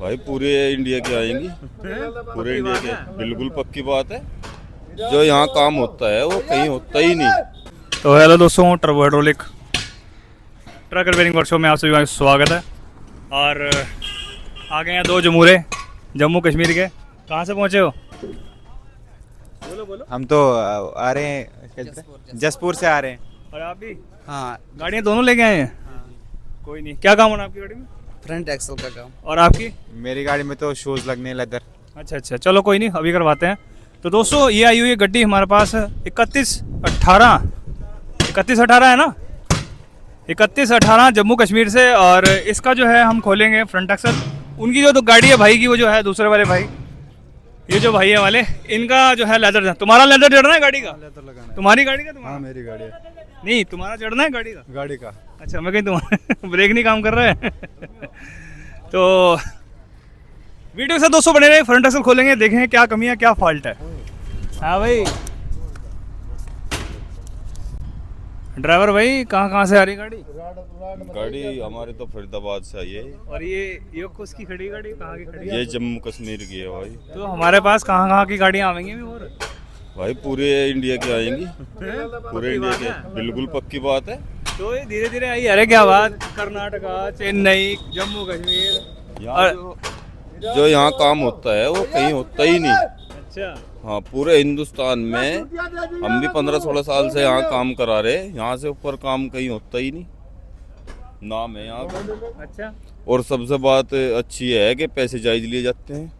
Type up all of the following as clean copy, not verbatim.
भाई पूरे इंडिया की आएंगी, पूरे इंडिया के, बिल्कुल पक्की बात है। जो यहाँ काम होता है वो कहीं होता ही नहीं। तो हेलो दोस्तों, turbo hydraulic truck repairing workshop में आप सभी का स्वागत है। और आ गए हैं दो जमूरे जम्मू कश्मीर के। कहाँ से पहुँचे हो? बोलो। हम तो आ रहे हैं जसपुर से आ रहे हैं। और आप भी? हाँ, गाड़ियाँ दोनों लेके आए हैं? कोई नहीं। क्या काम होना आपकी गाड़ी में? फ्रंट एक्सल का काम। और आपकी? मेरी गाड़ी में तो शूज लगने लेदर। अच्छा, चलो कोई नहीं, अभी करवाते हैं। तो दोस्तों ये आई हुई है गड्डी हमारे पास 3118 है ना, 3118 जम्मू कश्मीर से। और इसका जो है हम खोलेंगे फ्रंट एक्सल। उनकी जो तो गाड़ी है भाई की, वो जो है दूसरे वाले भाई, ये जो भाई है वाले, इनका जो है लेदर। तुम्हारा लेदर चढ़ना है गाड़ी का? लेदर लगाना। तुम्हारी गाड़ी का? तुम्हारा? हाँ, मेरी गाड़ी है। नहीं, तुम्हारा चढ़ना है गाड़ी का। अच्छा, मैं कहीं तुम्हारा ब्रेक नहीं काम कर रहा है। तो वीडियो के साथ दोस्तों बने रहे। फ्रंट एक्सल खोलेंगे, देखेंगे क्या कमी है, क्या फॉल्ट है। हाँ भाई, ड्राइवर भाई कहाँ से आ रही गाड़ी? गाड़ी हमारे तो फरीदाबाद से आई है। और ये किसकी खड़ी गाड़ी, कहाँ की खड़ी है? ये जम्मू कश्मीर की है भाई। तो हमारे पास कहाँ की गाड़ियाँ आवेंगी अभी? और भाई पूरे इंडिया की आएंगी, पूरे इंडिया के, बिल्कुल पक्की बात है। तो ये धीरे धीरे आई। अरे क्या बात, कर्नाटका, चेन्नई, जम्मू कश्मीर। यहाँ जो यहाँ काम होता है वो कहीं होता ही नहीं। अच्छा। हाँ, पूरे हिंदुस्तान में हम भी 15-16 साल से यहाँ काम करा रहे, यहाँ से ऊपर काम कहीं होता ही नहीं। नाम है यहाँ का। अच्छा। और सबसे बात अच्छी है कि पैसे जायज लिए जाते हैं।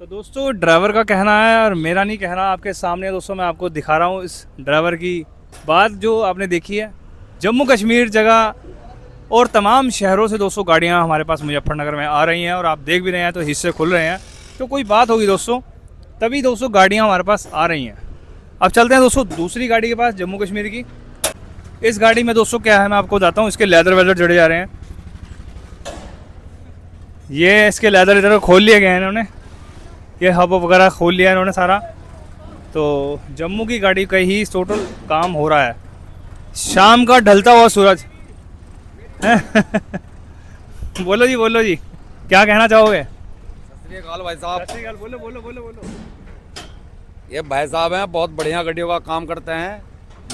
तो दोस्तों ड्राइवर का कहना है और मेरा नहीं कहना, आपके सामने दोस्तों मैं आपको दिखा रहा हूँ इस ड्राइवर की बात जो आपने देखी है। जम्मू कश्मीर जगह और तमाम शहरों से दोस्तों गाड़ियाँ हमारे पास मुजफ्फरनगर में आ रही हैं, और आप देख भी रहे हैं तो हिस्से खुल रहे हैं। तो कोई बात होगी दोस्तों, तभी दोस्तों गाड़ियाँ हमारे पास आ रही हैं। अब चलते हैं दोस्तों दूसरी गाड़ी के पास, जम्मू कश्मीर की। इस गाड़ी में दोस्तों क्या है मैं आपको बताता हूँ। इसके लेदर वेदर जड़े जा रहे हैं। ये इसके लेदर इधर खोल लिए गए हैं इन्होंने, ये हब वगैरह खोल लिया इन्होंने सारा। तो जम्मू की गाड़ी का ही टोटल काम हो रहा है। शाम का ढलता हुआ सूरज। बोलो जी क्या कहना चाहोगे? भाई साहब, बोलो। ये भाई साहब हैं, बहुत बढ़िया गाड़ियों का काम करते हैं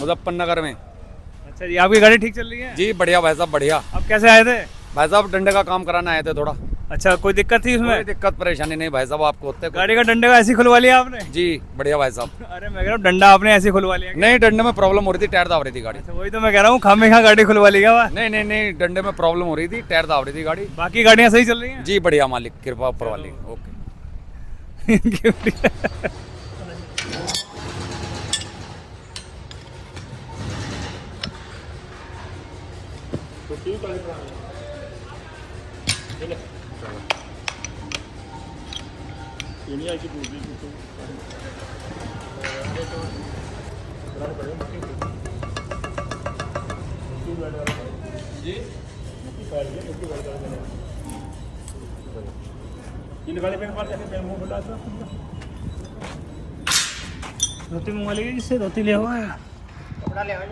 मुजफ्फरनगर में। अच्छा जी, आपकी गाड़ी ठीक चल रही है? जी बढ़िया भाई साहब, बढ़िया। आप कैसे आए थे? भाई साहब डंडे का काम कराना आए थे थोड़ा। अच्छा, कोई दिक्कत थी कोई उसमें? दिक्कत परेशानी नहीं भाई साहब, आपको होते गाड़ी का डंडे का ऐसे खुलवा लिया आपने? जी बढ़िया भाई साहब। अरे मैं कह रहा हूँ डंडा आपने ऐसे खुलवा लिया क्या? नहीं, डंडे में प्रॉब्लम हो रही थी, टायर दाब रही थी गाड़ी। अच्छा, वही तो मैं कह रहा हूँ, खामे खा गाड़ी खुलवा ली क्या? नहीं, डंडे में प्रॉब्लम हो रही थी, टायर दाब रही थी गाड़ी। बाकी गाड़ियाँ सही चल रही हैं? जी बढ़िया, मालिक कृपा ऊपर वाली। ओके। धोती मंगवा लीजिए, जिससे धोती ले हुआ है, कपड़ा ले हुआ,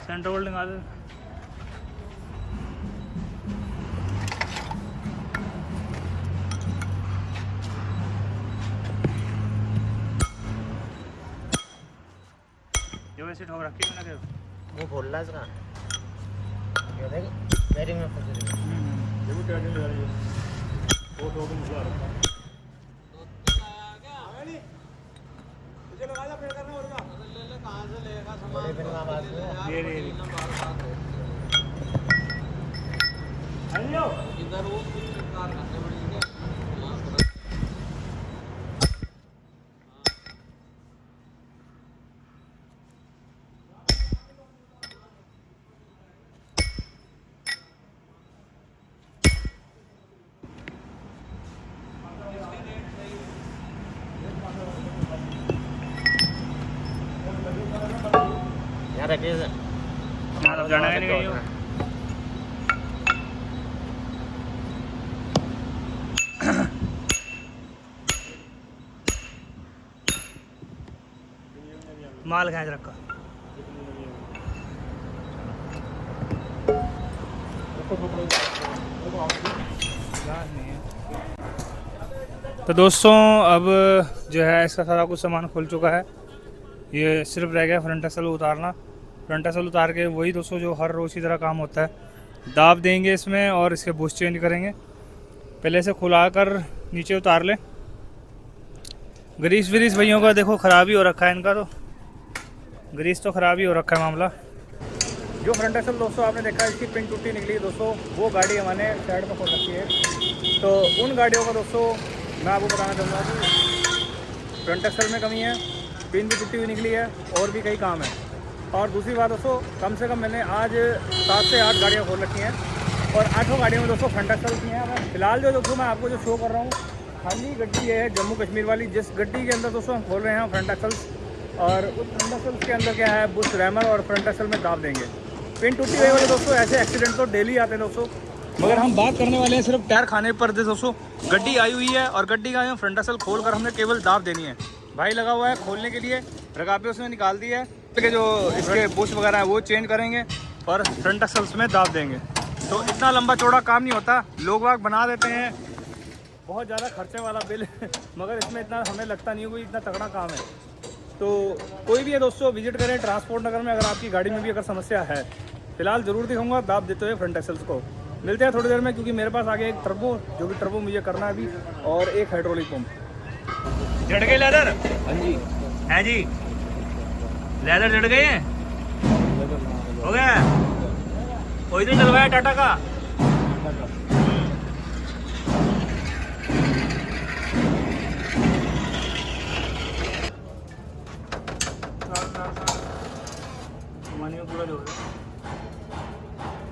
सेंटर बोल्ट लगा दे। जो वैसे ठोक रखी है ना, वो खोल रहा है इसका, ये देख बेरिंग में फंस रही है। देखो क्या जा रही है, वो ठोक मुझे आ रहा है। रखिए सर, जाना है नहीं माल खींच रखा। तो दोस्तों अब जो है इसका सारा कुछ सामान खुल चुका है। ये सिर्फ रह गया फ्रंट एक्सल उतारना। फ्रंट एक्सल उतार के वही दोस्तों जो हर रोज़ की तरह काम होता है, दाब देंगे इसमें और इसके बुश चेंज करेंगे। पहले से खुला कर नीचे उतार लें। ग्रीस व्रीस भैयों का देखो ख़राब ही हो रखा है इनका, तो ग्रीस तो ख़राब ही हो रखा है मामला। जो फ्रंट एक्सल दोस्तों आपने देखा इसकी पिन टूटी निकली दोस्तों, वो गाड़ी हमारे साइड में खोल रखी है। तो उन गाड़ियों का दोस्तों मैं आपको बताना चाहूँगा कि फ्रंट एक्सल में कमी है, पिन भी टूटी हुई निकली है और भी कई काम है। और दूसरी बात दोस्तों, कम से कम मैंने आज 7 से 8 गाड़ियाँ खोल रखी हैं और 8 गाड़ियों में दोस्तों फ्रंट एक्सल की हैं। मैं फिलहाल जो दोस्तों मैं आपको जो शो कर रहा हूँ, खाली गड्डी है जम्मू कश्मीर वाली, जिस गड्डी के अंदर दोस्तों हम खोल रहे हैं फ्रंट एक्सल्स। और उस फ्रंट एक्सल्स के अंदर क्या है, बुश रैमर और फ्रंट एक्सल में दाब देंगे। पिन टूटी हुई वाले दोस्तों ऐसे एक्सीडेंट तो डेली आते हैं दोस्तों, मगर हम बात करने वाले हैं सिर्फ टायर खाने पर दोस्तों। गड्डी आई हुई है और गड्डी का फ्रंट एक्सल खोल कर हमने केवल दाब देनी है। भाई लगा हुआ है खोलने के लिए, रगापे उसने निकाल दी है कि जो इसके बुश वगैरह है वो चेंज करेंगे और फ्रंट एक्सल्स में दाब देंगे। तो इतना लंबा चौड़ा काम नहीं होता, लोग वाग बना देते हैं बहुत ज़्यादा खर्चे वाला बिल मगर इसमें इतना हमें लगता नहीं है कोई इतना तगड़ा काम है। तो कोई भी है दोस्तों, विजिट करें ट्रांसपोर्ट नगर में अगर आपकी गाड़ी में भी अगर समस्या है। फिलहाल ज़रूर दिखाऊंगा दाब देते हुए फ्रंट एक्सल्स को। मिलते हैं थोड़ी देर में, क्योंकि मेरे पास आगे एक टर्बो, जो कि टर्बो मुझे करना है अभी, और एक हाइड्रोलिक पंप। जड़ गए लेदर? हाँ जी। है जी, लेदर जड़ गए हैं? हो गया? कोई तो चलवाया टाटा का?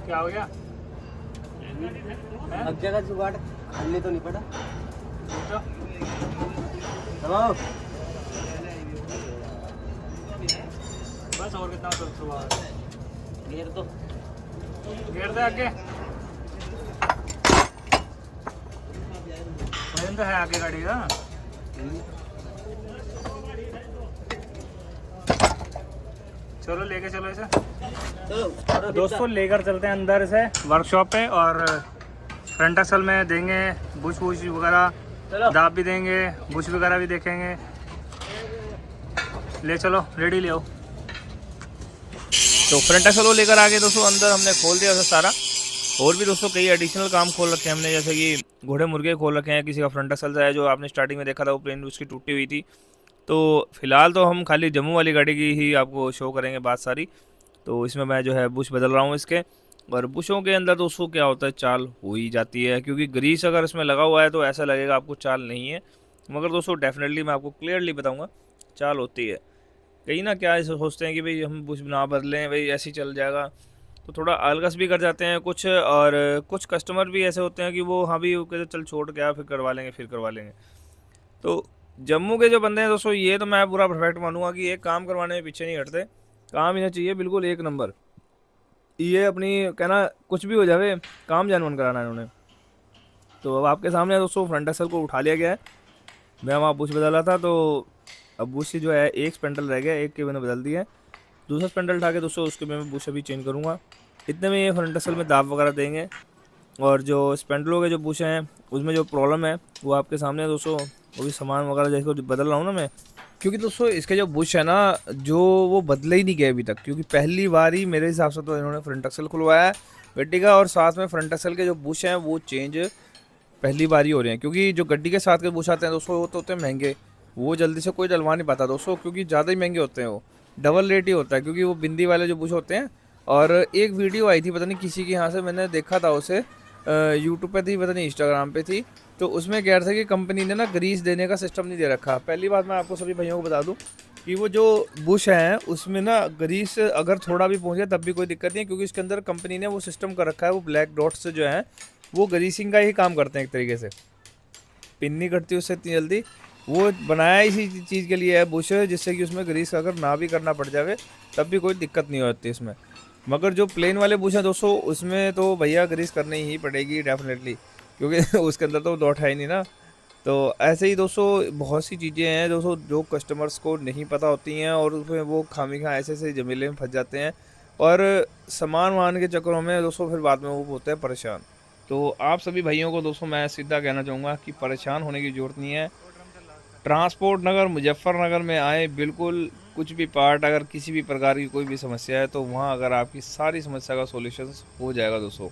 क्या हो गया? अब जगह जुगाड़ हल्ले तो नहीं पड़ा। दबाओ बस, और कितना घेर दो, घेर दे आगे। वजन तो है आगे गाड़ी का। चलो लेके चलो इसे। चलो दोस्तों लेकर चलते हैं अंदर से वर्कशॉप पे और फ्रंट एक्सल में देंगे बुश वुश वगैरह, दाब भी देंगे, बुश वगैरह भी देखेंगे। ले चलो, रेडी ले आओ। तो फ्रंट एक्सल वो लेकर आगे दोस्तों अंदर हमने खोल दिया था सारा। और भी दोस्तों कई एडिशनल काम खोल रखे हैं हमने, जैसे कि घोड़े मुर्गे खोल रखे हैं। किसी का फ्रंट एक्सल है जो आपने स्टार्टिंग में देखा था, वो प्लेन उसकी टूटी हुई थी। तो फिलहाल तो हम खाली जम्मू वाली गाड़ी की ही आपको शो करेंगे बात सारी। तो इसमें मैं जो है बुश बदल रहा हूँ इसके। और बुशों के अंदर दोस्तों क्या होता है, चाल हो ही जाती है, क्योंकि ग्रीस अगर इसमें लगा हुआ है तो ऐसा लगेगा आपको चाल नहीं है, मगर दोस्तों डेफिनेटली मैं आपको क्लियरली बताऊंगा चाल होती है। कहीं ना क्या ऐसे सोचते हैं कि भाई हम बुश ना बदलें, भाई ऐसे ही चल जाएगा, तो थोड़ा अलगस भी कर जाते हैं कुछ। और कुछ कस्टमर भी ऐसे होते हैं कि वो हाँ भी वो कहते चल छोड़ क्या, फिर करवा लेंगे। तो जम्मू के जो बंदे हैं दोस्तों, ये तो मैं पूरा परफेक्ट मानूंगा कि एक काम करवाने में पीछे नहीं हटते। काम इन्हें चाहिए बिल्कुल एक नंबर। ये अपनी कहना कुछ भी हो जाए, काम जानवन कराना है इन्होंने। तो अब आपके सामने दोस्तों फ्रंट एक्सल को उठा लिया गया है। मैं वहाँ बुश बदल रहा था, तो अब बुश जो है एक स्पेंडल रह गया, एक के मैंने बदल दिया है। दूसरा स्पेंडल उठा के दोस्तों उसके मैं बुश अभी चेंज करूँगा। इतने में ये फ्रंट एक्सल में दाब वगैरह देंगे। और जो स्पेंडलों के जो बुश हैं उसमें जो प्रॉब्लम है वो आपके सामने है दोस्तों। वो भी सामान वगैरह जैसे बदल रहा हूँ ना मैं, क्योंकि दोस्तों इसके जो बुश है ना, जो वो बदले ही नहीं गए अभी तक, क्योंकि पहली बार ही मेरे हिसाब से तो इन्होंने फ्रंट एक्सल खुलवाया है गड्डी का। और साथ में फ्रंट एक्सल के जो बुश हैं वो चेंज पहली बार ही हो रहे हैं, क्योंकि जो गड्डी के साथ के बुश आते हैं दोस्तों वो तो होते हैं महंगे, वो जल्दी से कोई डलवा नहीं पाता दोस्तों, क्योंकि ज़्यादा ही महंगे होते हैं, वो डबल रेट ही होता है, क्योंकि वो बिंदी वाले जो बुश होते हैं। और एक वीडियो आई थी पता नहीं किसी के यहाँ से, मैंने देखा था उसे यूट्यूब पे थी, पता नहीं इंस्टाग्राम पे थी, तो उसमें कह रहे थे कि कंपनी ने ना ग्रीस देने का सिस्टम नहीं दे रखा। पहली बात मैं आपको सभी भाइयों को बता दूं कि वो जो बुश हैं उसमें ना ग्रीस अगर थोड़ा भी पहुंचे तब भी कोई दिक्कत नहीं है, क्योंकि इसके अंदर कंपनी ने वो सिस्टम कर रखा है। वो ब्लैक डॉट्स जो हैं वो ग्रीसिंग का ही काम करते हैं एक तरीके से, पिन नहीं कटती उससे इतनी जल्दी। वो बनाया इसी चीज़ के लिए है बुश, जिससे कि उसमें ग्रीस अगर ना भी करना पड़ जाए तब भी कोई दिक्कत नहीं होती इसमें। मगर जो प्लेन वाले बुश हैं दोस्तों उसमें तो भैया ग्रीस करनी ही पड़ेगी डेफिनेटली, क्योंकि उसके अंदर तो डॉट है ही नहीं ना। तो ऐसे ही दोस्तों बहुत सी चीज़ें हैं दोस्तों जो कस्टमर्स को नहीं पता होती हैं और उसमें वो खामिखा ऐसे ऐसे झमेले में फंस जाते हैं और सामान वामान के चक्करों में दोस्तों फिर बाद में वो होते हैं परेशान। तो आप सभी भाइयों को दोस्तों मैं सीधा कहना चाहूँगा कि परेशान होने की ज़रूरत नहीं है। ट्रांसपोर्ट नगर मुजफ्फरनगर में आए, बिल्कुल कुछ भी पार्ट अगर किसी भी प्रकार की कोई भी समस्या है तो वहाँ अगर आपकी सारी समस्या का सॉल्यूशन हो जाएगा दोस्तों।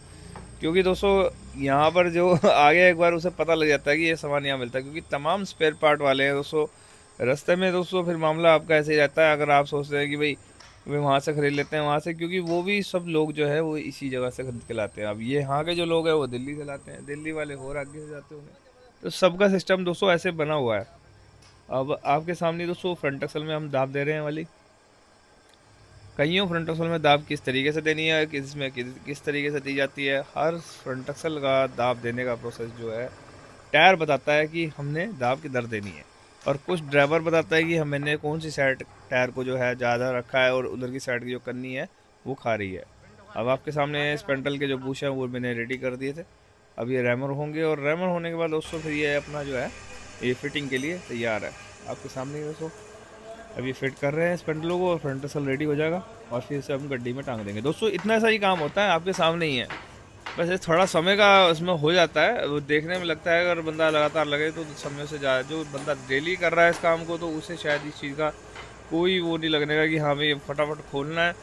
क्योंकि दोस्तों यहाँ पर जो आगे एक बार उसे पता लग जाता है कि ये सामान यहाँ मिलता है, क्योंकि तमाम स्पेयर पार्ट वाले हैं दोस्तों। रास्ते में दोस्तों फिर मामला आपका ऐसे ही रहता है अगर आप सोचते हैं कि भाई वहाँ से ख़रीद लेते हैं वहाँ से, क्योंकि वो भी सब लोग जो है वो इसी जगह से खरीद के लाते हैं। अब ये यहाँ के जो लोग हैं वो दिल्ली से लाते हैं, दिल्ली वाले और आगे से जाते होंगे, तो सबका सिस्टम दोस्तों ऐसे बना हुआ है। अब आपके सामने दोस्तों फ्रंट एक्सल में हम दाब दे रहे हैं वाली, कईयों फ्रंट एक्सल में दाब किस तरीके से देनी है, किस तरीके से दी जाती है। हर फ्रंट एक्सल का दाब देने का प्रोसेस जो है टायर बताता है कि हमने दाब किधर देनी है, और कुछ ड्राइवर बताता है कि हमने कौन सी साइड टायर को जो है ज़्यादा रखा है और उधर की साइड की जो करनी है वो खा रही है। अब आपके सामने स्पेंटल के जो बूश हैं वो मैंने रेडी कर दिए थे, अब ये रैमर होंगे और रैमर होने के बाद दोस्तों फिर ये अपना जो है ये फिटिंग के लिए तैयार है। आपके सामने दोस्तों अभी फिट कर रहे हैं स्पेंडलों को और फ्रंट एक्सल रेडी हो जाएगा और फिर इसे हम गड्डी में टांग देंगे। दोस्तों इतना सा ही काम होता है, आपके सामने ही है। बस ये थोड़ा समय का उसमें हो जाता है, वो देखने में लगता है अगर बंदा लगातार लगे तो समय से ज़्यादा, जो बंदा डेली कर रहा है इस काम को तो उसे शायद इस चीज़ का कोई वो नहीं लगने का कि हाँ भाई फटाफट खोलना है,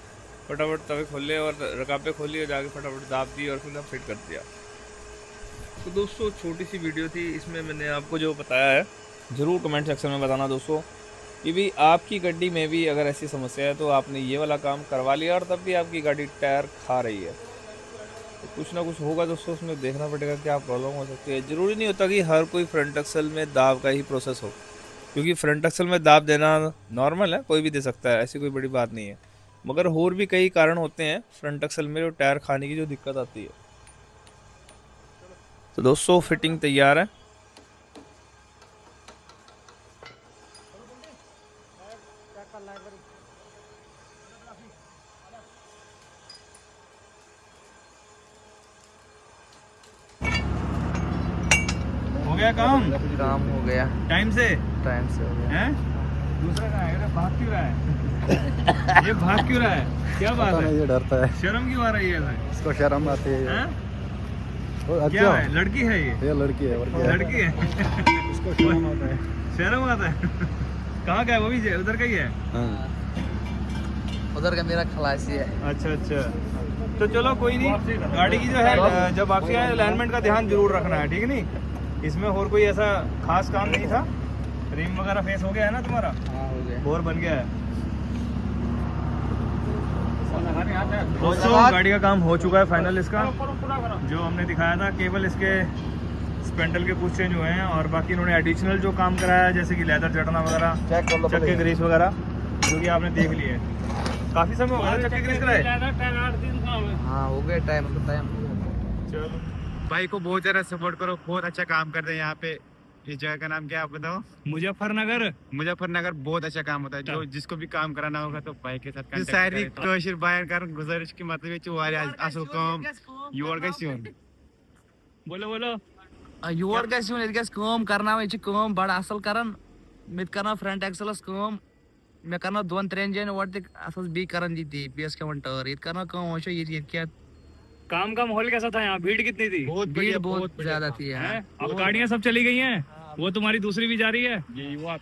फटाफट तवे खोल लिए और रकाबे खोल लिए, जाके फटाफट दाब दी और फिर फिट कर दिया। तो दोस्तों छोटी सी वीडियो थी, इसमें मैंने आपको जो बताया है ज़रूर कमेंट सेक्शन में बताना दोस्तों कि भी आपकी गाड़ी में भी अगर ऐसी समस्या है तो आपने ये वाला काम करवा लिया और तब भी आपकी गाड़ी टायर खा रही है तो कुछ ना कुछ होगा दोस्तों, उसमें देखना पड़ेगा क्या प्रॉब्लम हो सकती है। ज़रूरी नहीं होता कि हर कोई फ्रंट एक्सल में दाब का ही प्रोसेस हो, क्योंकि फ्रंट एक्सल में दाब देना नॉर्मल है, कोई भी दे सकता है, ऐसी कोई बड़ी बात नहीं है। मगर और भी कई कारण होते हैं फ्रंट एक्सल में जो टायर खाने की जो दिक्कत आती है। तो दोस्तों फिटिंग तैयार है। हो गया काम हो गया, टाइम से हो गया। हैं? दूसरा कहाँ है? अरे भाग क्यों रहा है? ये भाग क्यों रहा है? क्या बात है? ये डरता है, शर्म क्यों आ रही है इसे? इसको शर्म आती है। हैं? अच्छा, क्या है? लड़की है ये लड़की है और क्या है? लड़की है इसको शर्म आता है। शर्म आता है कहाँ का है? वो भी उधर का ही है। उधर का मेरा खलासी है। अच्छा अच्छा, तो चलो कोई नहीं, गाड़ी की जो है जब वापसी आए अलाइनमेंट का ध्यान जरूर रखना है, ठीक है नहीं? इसमें और कोई ऐसा खास काम नहीं था। रिम वगैरह फेस हो गया है ना तुम्हारा? हाँ हो गया। बोर बन गया है दोस्तों, गाड़ी का काम हो चुका है फाइनल इसका, जो हमने दिखाया था। केवल इसके स्पेंडल के पुश चेंज हुए हैं और बाकी इन्होंने एडिशनल जो काम कराया है जैसे कि लेदर चढ़ना वगैरह, चक्के ग्रीस वगैरह, जो कि आपने देख लिए। काफ़ी समय हो गया चक्के ग्रीस कराए। हाँ हो गया, टाइम तो टाइम। चलो भाई को बहुत ज़्यादा सपोर्ट करो, बहुत अच्छा काम करते हैं यहाँ पे। इस जगह का नाम क्या है आप बताओ? मुजफ्फरनगर। मुजफ्फरनगर बहुत अच्छा काम होता है। जो जिसको भी काम कराना होगा तो भाई के साथ सारी कोशिश बयान कर गुजारिश की मतलब असल काम योर गई। बोलो बोलो। योर गस काम करना वे काम बड़ा असल करन मित करना फ्रंट एक्सलस काम मे करना 2-3 जन वाट असल बी करन जी टीपीएस के वन टर इत करना काम हो ये क्या काम का माहौल कैसा था यहाँ? भीड़ कितनी थी? भीड़ बहुत ज्यादा थी यार। अब गाड़ियाँ सब चली गई हैं, वो तुम्हारी दूसरी भी जा रही है,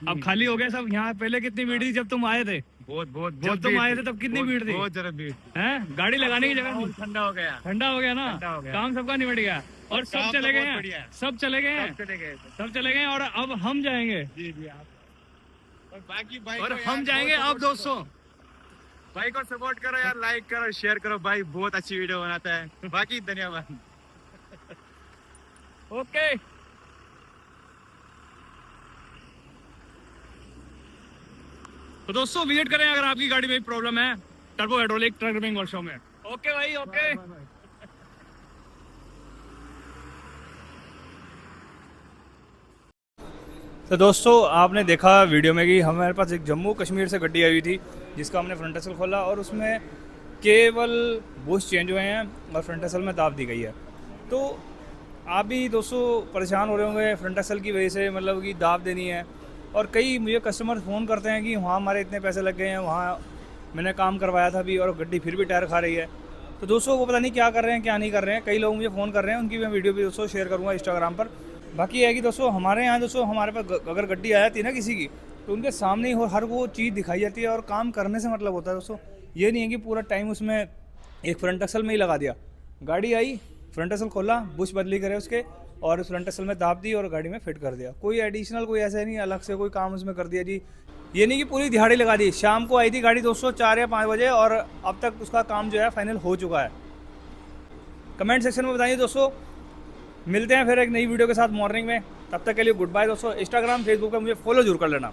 अब खाली हो गया सब। यहाँ पहले कितनी भीड़ थी जब तुम आए थे? बहुत जब तुम आए थे तब कितनी भीड़ थी? बहुत ज्यादा भीड़ है। गाड़ी लगाने की जगह ठंडा हो गया, ठंडा हो गया ना, ठंडा हो गया। काम सबका निबट गया और सब चले गए हैं, सब चले गए हैं, सब चले गए। और अब हम जाएंगे बाकी भाई और हम जाएंगे अब दोस्तों। भाई को सपोर्ट करो यार, लाइक करो, शेयर करो भाई, बहुत अच्छी वीडियो बनाता है। बाकी धन्यवाद। ओके तो दोस्तों विजिट करें अगर आपकी गाड़ी में प्रॉब्लम है turbo hydraulic truck repairing workshop में। ओके भाई ओके। तो दोस्तों आपने देखा वीडियो में कि हमारे पास एक जम्मू कश्मीर से गाड़ी आई हुई थी जिसका हमने फ्रंट एक्सल खोला और उसमें केवल बुश चेंज हुए हैं और फ्रंट एक्सल में दाब दी गई है। तो आप भी दोस्तों परेशान हो रहे होंगे फ्रंट एक्सल की वजह से, मतलब कि दाब देनी है। और कई मुझे कस्टमर फ़ोन करते हैं कि वहाँ हमारे इतने पैसे लग गए हैं, वहाँ मैंने काम करवाया था अभी और गड्डी फिर भी टायर खा रही है। तो दोस्तों वो पता नहीं क्या कर रहे हैं क्या नहीं कर रहे हैं। कई लोग मुझे फ़ोन कर रहे हैं, उनकी मैं वीडियो भी दोस्तों शेयर करूँगा इंस्टाग्राम पर। बाकी ये है कि दोस्तों हमारे यहाँ दोस्तों हमारे पास अगर गड्डी आ जाती है ना किसी की, तो उनके सामने ही हर वो चीज़ दिखाई जाती है और काम करने से मतलब होता है दोस्तों। ये नहीं है कि पूरा टाइम उसमें एक फ्रंट एक्सल में ही लगा दिया। गाड़ी आई, फ्रंट एक्सल खोला, बुश बदली करे उसके और उस फ्रंट एक्सल में दाब दी और गाड़ी में फिट कर दिया। कोई एडिशनल कोई ऐसा नहीं अलग से कोई काम उसमें कर दिया जी। ये नहीं कि पूरी दिहाड़ी लगा दी। शाम को आई थी गाड़ी दोस्तों 4 या 5 बजे और अब तक उसका काम जो है फाइनल हो चुका है। कमेंट सेक्शन में बताइए दोस्तों। मिलते हैं फिर एक नई वीडियो के साथ मॉर्निंग में। तब तक के लिए गुड बाय दोस्तों। इंस्टाग्राम फेसबुक पर मुझे फॉलो जरूर कर लेना।